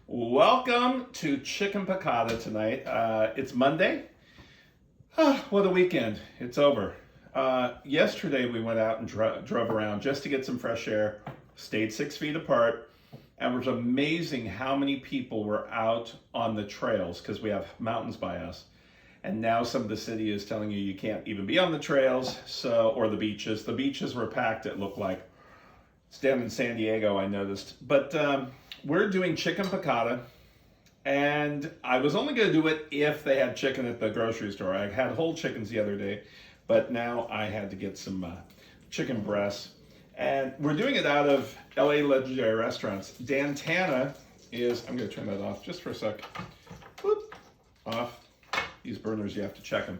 Welcome to Chicken Piccata tonight. It's Monday. What a weekend. It's over. Yesterday we went out and drove around just to get some fresh air, stayed 6 feet apart, and it was amazing how many people were out on the trails because we have mountains by us. And now some of the city is telling you can't even be on the trails, or the beaches. The beaches were packed, it looked like. It's down in San Diego, I noticed. But we're doing chicken piccata, and I was only going to do it if they had chicken at the grocery store. I had whole chickens the other day, but now I had to get some chicken breasts. And we're doing it out of LA Legendary Restaurants. Dan Tana is, I'm going to turn that off just for a sec. Whoop, off. These burners, you have to check them.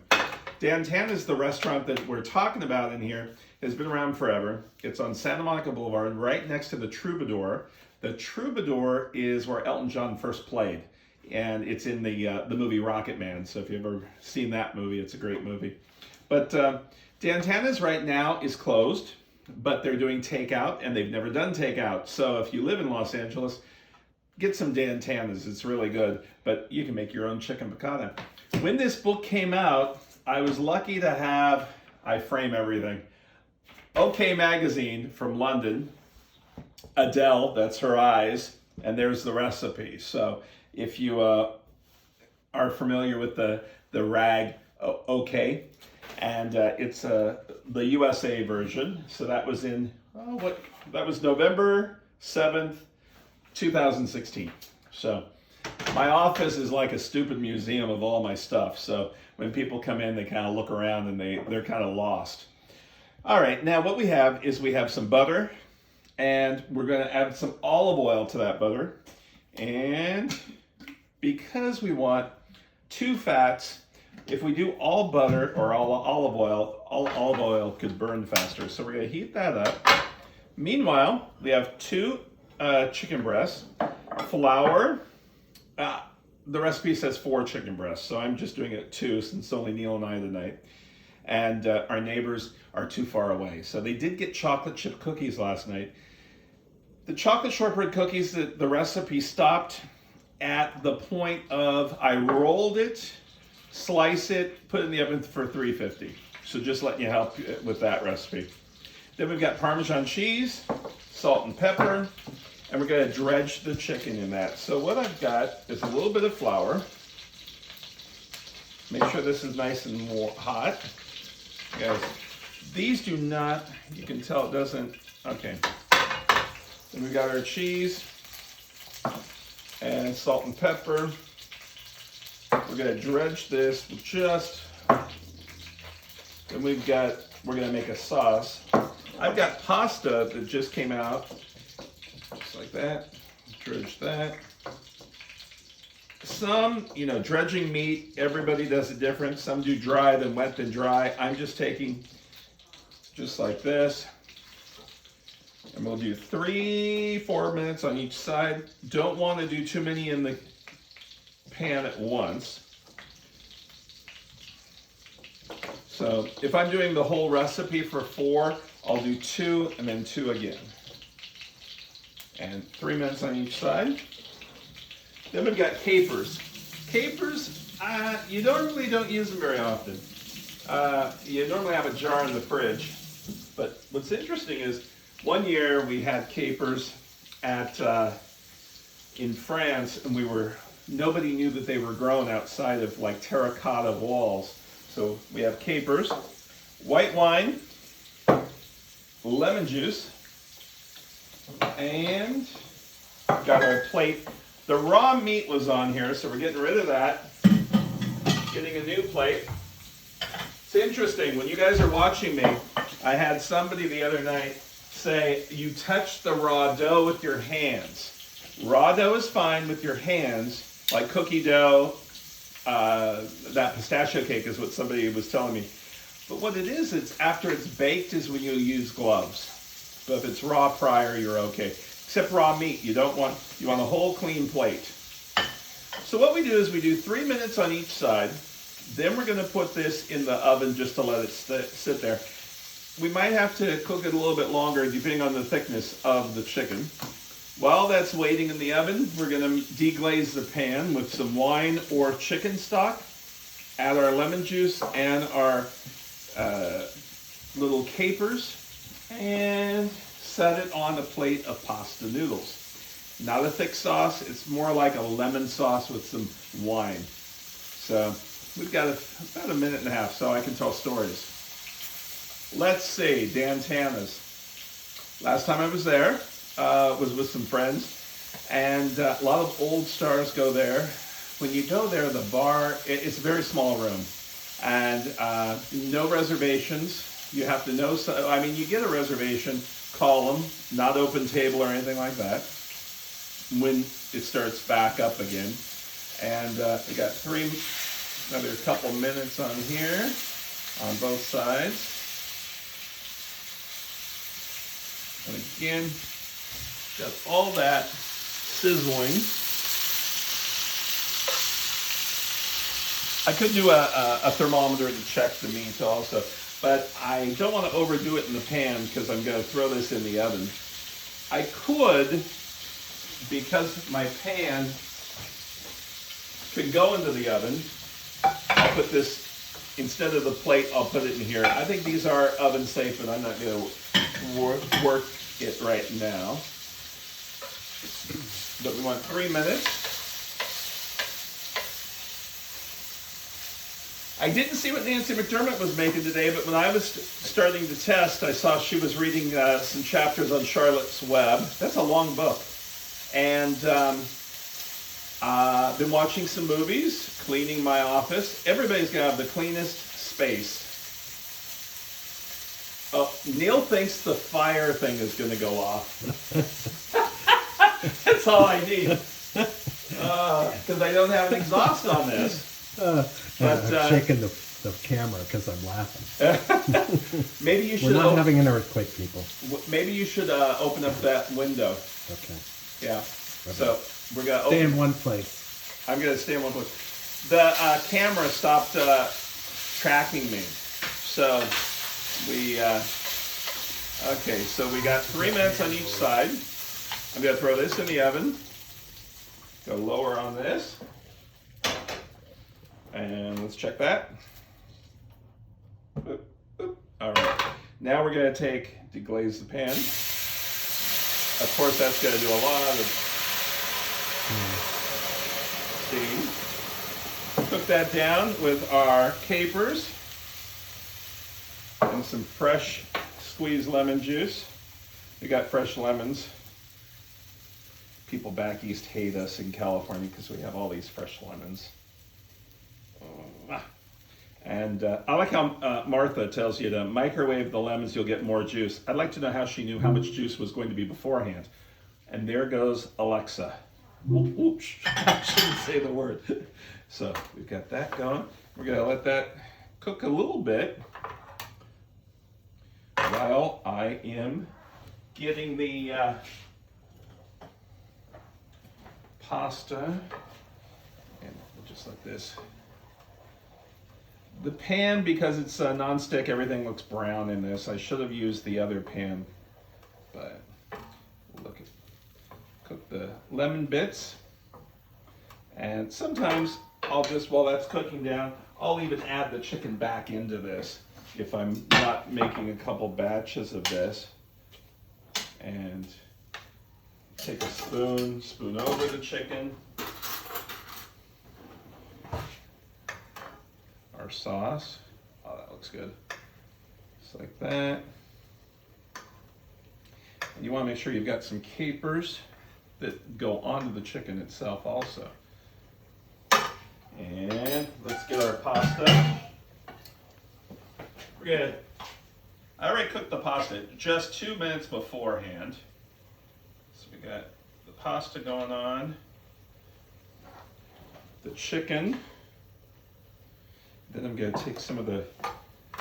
Dan Tana is the restaurant that we're talking about in here. It's been around forever. It's on Santa Monica Boulevard, right next to the Troubadour. The Troubadour is where Elton John first played, and it's in the movie Rocket Man. So if you've ever seen that movie, it's a great movie. But Dan Tana's right now is closed, but they're doing takeout, and they've never done takeout. So if you live in Los Angeles, get some Dan Tana's. It's really good, but you can make your own chicken piccata. When this book came out, I was lucky to have, I frame everything, OK Magazine from London, Adele, that's her eyes, and there's the recipe. So if you are familiar with the rag OK, and it's the USA version. So that was in, that was November 7th, 2016. So my office is like a stupid museum of all my stuff. So when people come in, they kind of look around and they're kind of lost. All right, now what we have is we have some butter, and we're going to add some olive oil to that butter. And because we want two fats, if we do all butter or all olive oil could burn faster. So we're going to heat that up. Meanwhile, we have two chicken breasts, flour. The recipe says 4 chicken breasts, so I'm just doing it 2 since only Neil and I tonight. And our neighbors are too far away. So they did get chocolate chip cookies last night. The chocolate shortbread cookies, the recipe stopped at the point of I rolled it, slice it, put it in the oven for 350. So just letting you help with that recipe. Then we've got Parmesan cheese, salt and pepper, and we're going to dredge the chicken in that. So what I've got is a little bit of flour. Make sure this is nice and hot. Guys, these do not, you can tell it doesn't, okay. Then we've got our cheese and salt and pepper. We're going to dredge this with then we're going to make a sauce. I've got pasta that just came out, just like that. Dredge that. Some, dredging meat, everybody does it different. Some do dry, then wet, then dry. I'm just taking just like this. And we'll do 3-4 minutes on each side. Don't want to do too many in the pan at once. So if I'm doing the whole recipe for 4, I'll do 2 and then 2 again. And 3 minutes on each side. Then we've got capers. Capers, you normally don't use them very often. You normally have a jar in the fridge. But what's interesting is one year we had capers in France, and nobody knew that they were grown outside of like terracotta walls. So we have capers, white wine, lemon juice, and got our plate. The raw meat was on here, so we're getting rid of that. Getting a new plate. It's interesting, when you guys are watching me, I had somebody the other night say, you touch the raw dough with your hands. Raw dough is fine with your hands, like cookie dough. That pistachio cake is what somebody was telling me. But what it is, it's after it's baked is when you use gloves. So if it's raw prior, you're okay. Except raw meat, you want a whole clean plate. So what we do is we do 3 minutes on each side. Then we're going to put this in the oven just to let it sit there. We might have to cook it a little bit longer depending on the thickness of the chicken. While that's waiting in the oven, we're going to deglaze the pan with some wine or chicken stock, add our lemon juice and our little capers, and set it on a plate of pasta noodles. Not a thick sauce, it's more like a lemon sauce with some wine. So we've got about a minute and a half so I can tell stories. Let's see, Dan Tana's. Last time I was there was with some friends, and a lot of old stars go there. When you go there, the bar, it's a very small room, and no reservations. You have to know, I mean, you get a reservation, call them, not open table or anything like that, when it starts back up again. And we got another couple minutes on here, on both sides. And again, got all that sizzling. I could do a thermometer to check the meat also, but I don't want to overdo it in the pan because I'm going to throw this in the oven. I could, because my pan could go into the oven, I'll put this, instead of the plate, I'll put it in here. I think these are oven safe, but I'm not going to work it right now. But we want 3 minutes. I didn't see what Nancy McDermott was making today, but when I was starting to test, I saw she was reading some chapters on Charlotte's Web. That's a long book. And been watching some movies, cleaning my office. Everybody's got to have the cleanest space. Oh, Neil thinks the fire thing is going to go off. That's all I need. Because I don't have an exhaust on this. I'm shaking the camera because I'm laughing. Maybe you should. We're not having an earthquake, people. Maybe you should open up that window. Okay. Yeah. Okay. So we're gonna stay in one place. I'm gonna stay in one place. The camera stopped tracking me, so we. Okay, so we got 3 minutes on each side. I'm gonna throw this in the oven. Go lower on this. And let's check that. Oop, oop. All right. Now we're going to deglaze the pan. Of course, that's going to do a lot of steam. Cook that down with our capers and some fresh squeezed lemon juice. We got fresh lemons. People back east hate us in California because we have all these fresh lemons. And I like how Martha tells you to microwave the lemons, you'll get more juice. I'd like to know how she knew how much juice was going to be beforehand. And there goes Alexa. Oops, I shouldn't say the word. So we've got that going. We're going to let that cook a little bit while I am getting the pasta. And just like this. The pan, because it's non-stick, everything looks brown in this. I should have used the other pan, but look at, cook the lemon bits. And sometimes I'll just, while that's cooking down, I'll even add the chicken back into this if I'm not making a couple batches of this. And take a spoon over the chicken. Our sauce. Oh, that looks good. Just like that. And you want to make sure you've got some capers that go onto the chicken itself also. And let's get our pasta. We're gonna, I already cooked the pasta just 2 minutes beforehand. So we got the pasta going on, the chicken. Then I'm going to take some of the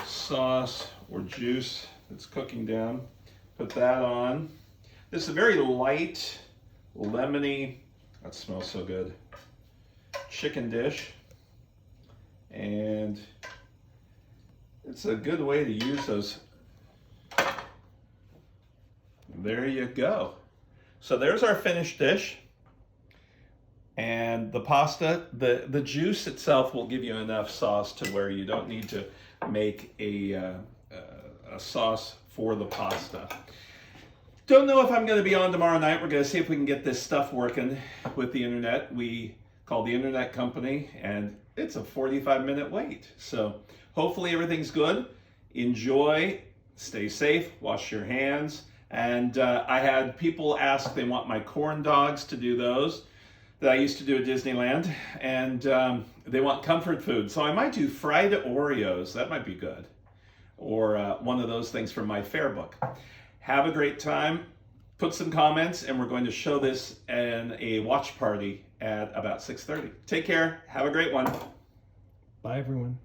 sauce or juice that's cooking down, put that on. This is a very light, lemony, that smells so good, chicken dish. And it's a good way to use those. There you go. So there's our finished dish. And the pasta, the juice itself will give you enough sauce to where you don't need to make a sauce for the pasta. Don't know if I'm going to be on tomorrow night. We're going to see if we can get this stuff working with the internet. We called the internet company, and it's a 45-minute wait. So hopefully everything's good. Enjoy, stay safe, wash your hands. And I had people ask, they want my corn dogs to do those that I used to do at Disneyland, and they want comfort food. So I might do fried Oreos. That might be good. Or one of those things from my fair book. Have a great time. Put some comments, and we're going to show this in a watch party at about 6:30. Take care. Have a great one. Bye, everyone.